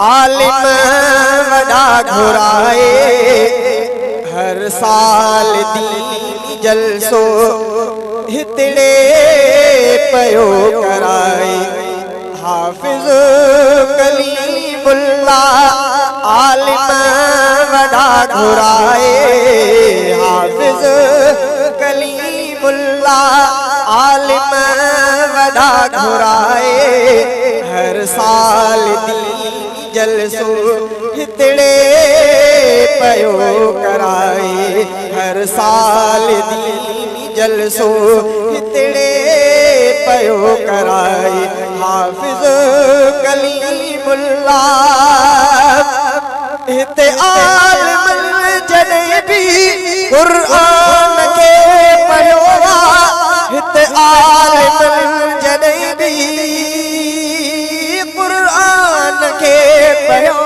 आलिम वॾा घुराए हर साल दीन जलसो हितड़े पयो कराए हाफिज कलीमुल्लाह आलिम वॾा घुराए हाफिज कलीमुल्लाह आलिम वॾा घुराए हर साल दीन जलसो हितड़े पयो कराए हर साल दीन जलसो हितड़े पयो कराए हाफिज कलीमुल्लाह हिते आलिम जॾहिं बि क़ुरान खे पढ़ियो हिते आलिम जॾहिं बि क़ुरान खे पढ़ियो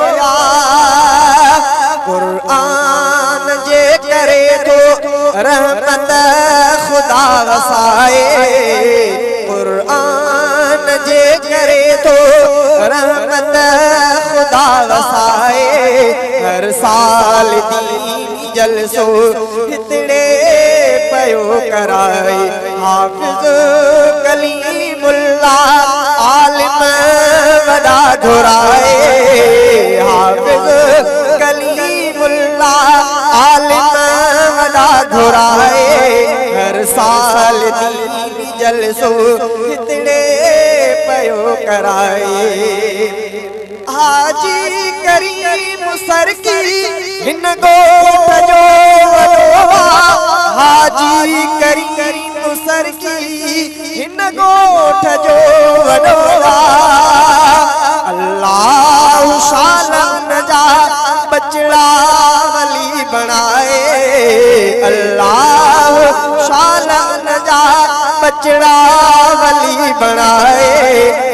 क़ुरान जे करे तो रहमत खुदा वसाए क़ुरान जे करे तो रहमत खुदा वसाए हर साल दीन जलसो हितड़े पयो कराए हाफिज कलीमुल्लाह आलिम वॾा घुराए हाफिज कलीमुल्लाह आलिम वॾा घुराए हर साल दीन जलसो हितड़े पयो कराए हाजी करीम सरकी हिन ॻोठ जो वॾो हाजी करीम सरकी हिन ॻोठ जो वॾो अल्लाह शालन जा बचड़ा वली बणाए अल्लाह शालन जा बचड़ा वली बणाए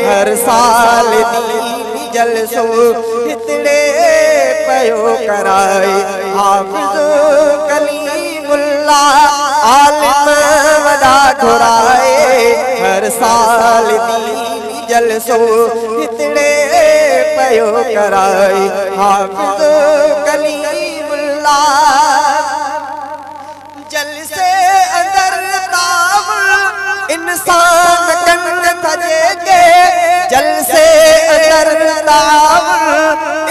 हर साल दीन जलसो हितड़े पयो कराए हाफिज कलीमुल्लाह आलिम वॾा घुराए हर साल दीन जलसो हितड़े पयो कराए हाफिज कलीमुल्लाह जलसे अंदर ताव इंसान कन थजे के जलसे अंदर ताव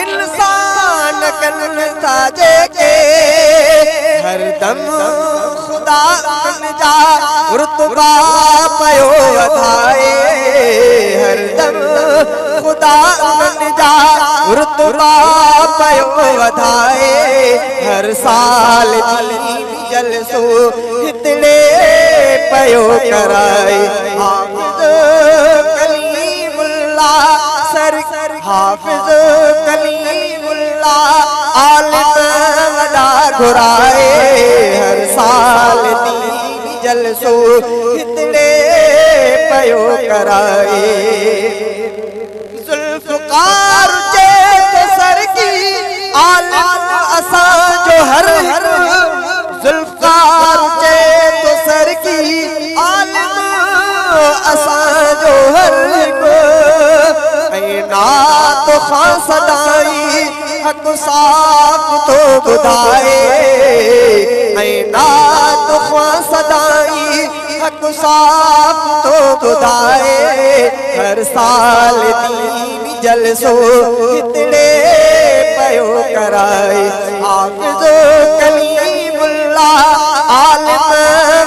इंसान कन थजे के हर दम खुदा जा रुतबा पयो वधाए हर दम खुदा जा रुतबा पयो वधाए हर साल दीन जलसो हितड़े पयो कराए हाफिज कलीमुल्लाह सर हाफिज कलीमुल्लाह आलिम वॾा घुराए हर साल दीन जलसो हितड़े पयो कराए जुल्फ़कार जे सर की आलिम असां जो हर हर जुल्फ़कार जे सर की आलिम असां जो हर नात खां सदाई हक़ साफ़ तो ॿुधाए नात खां सदाई हक़ साफ़ तो ॿुधाए हर साल दीन जलसो हितड़े पयो कराए हाफिज कलीमुल्लाह आलिम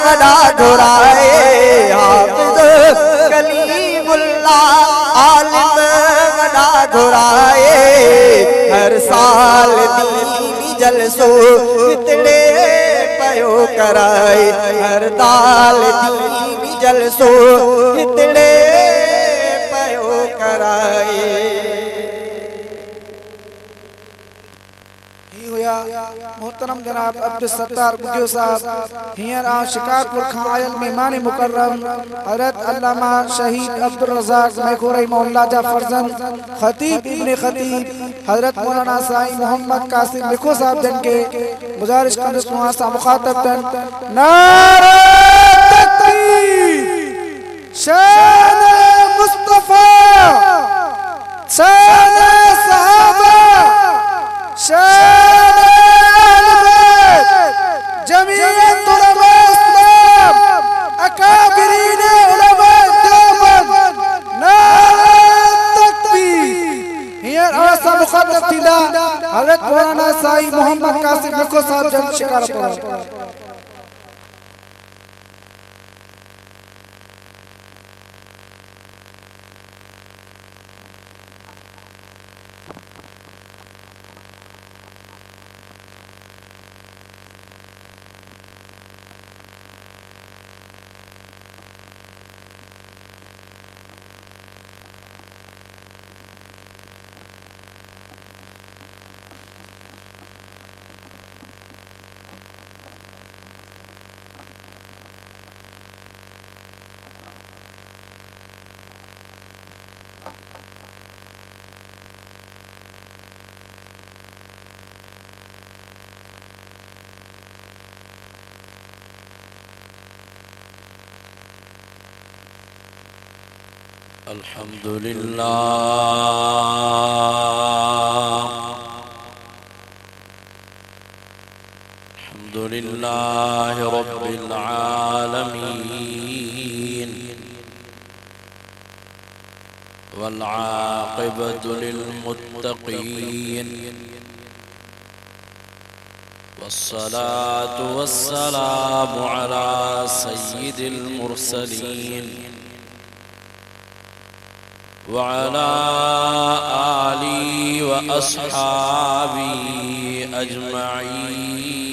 वॾा घुराए हाफिज कलीमुल्लाह आलिम वॾा घुराए हर साल दीन जलसो हितड़े पयो कराए हर साल दीन जलसो हितड़े पयो कराए मोहतरम जनाब अब्दुल सत्तार गुजो साहब हियर आ शिकारपुर खां आयल मेहमान मुकर्रम हजरत अल्लामा शहीद अब्दुल रज़ाक मैखोरई मोहल्ला जा फर्जंद खतीब इब्ने खतीब हजरत मौलाना साईं मोहम्मद कासिम लिखो साहब जन के गुजारिश कंदुस सा मुखातब तन नारा तकबीर शान मुस्तफा शान सहाबा साई मोहम्मद कासिम नको साहब जन शिकारपुर। अल्हम्दुलिल्लाह रब्बिल आलमीन वल आक़िबतु लिल मुत्तक़ीन वस्सलातु वस्सलामु अला सय्यिदिल मुरसलीन वअला आलिहि व अस्हाबिहि अजमईन।